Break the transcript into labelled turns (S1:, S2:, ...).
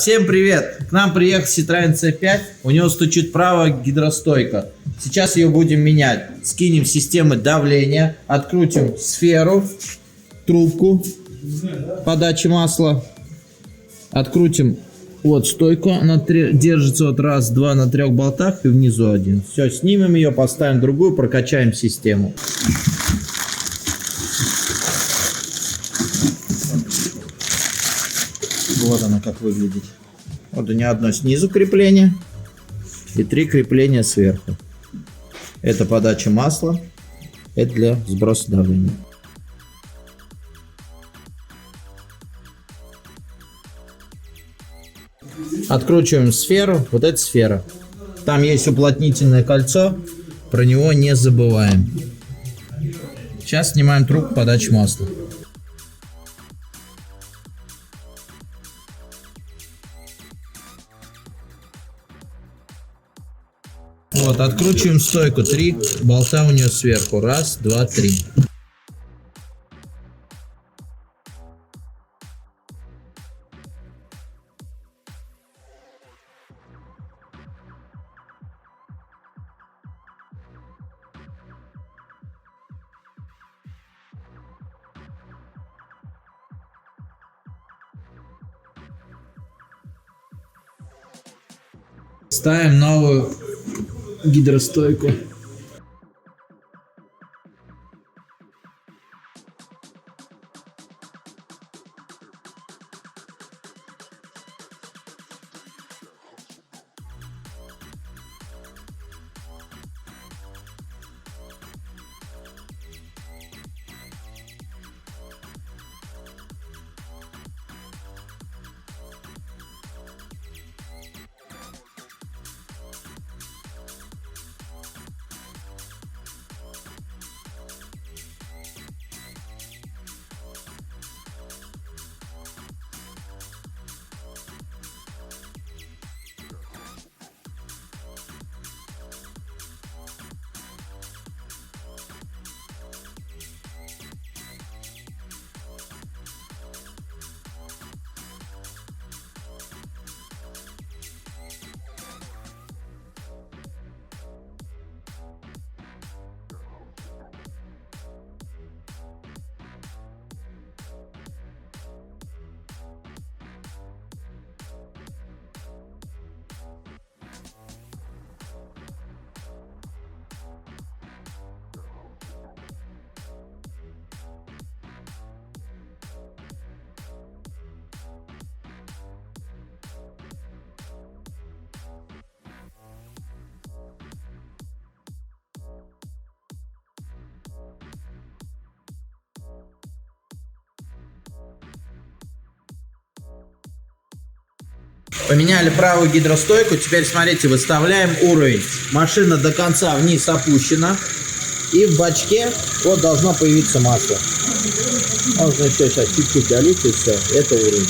S1: Всем привет! К нам приехал Citroёn C5, у него стучит правая гидростойка. Сейчас ее будем менять. Скинем системы давления, открутим сферу, трубку подачи масла, открутим вот стойку, она держится вот раз, два на 3 болтах и внизу один. Все, снимем ее, поставим другую, прокачаем систему. Вот она как выглядит. Вот у нее одно снизу крепление и 3 крепления сверху. Это подача масла, это для сброса давления. Откручиваем сферу, вот эта сфера. Там есть уплотнительное кольцо, про него не забываем. Сейчас снимаем трубку подачи масла. Вот, откручиваем стойку, 3 болта у нее сверху, раз, два, 3. Ставим новую гидростойку. Поменяли правую гидростойку. Теперь смотрите, выставляем уровень. Машина до конца вниз опущена. И в бачке вот должно появиться масло. Можно еще сейчас чуть-чуть долить и все. Это уровень.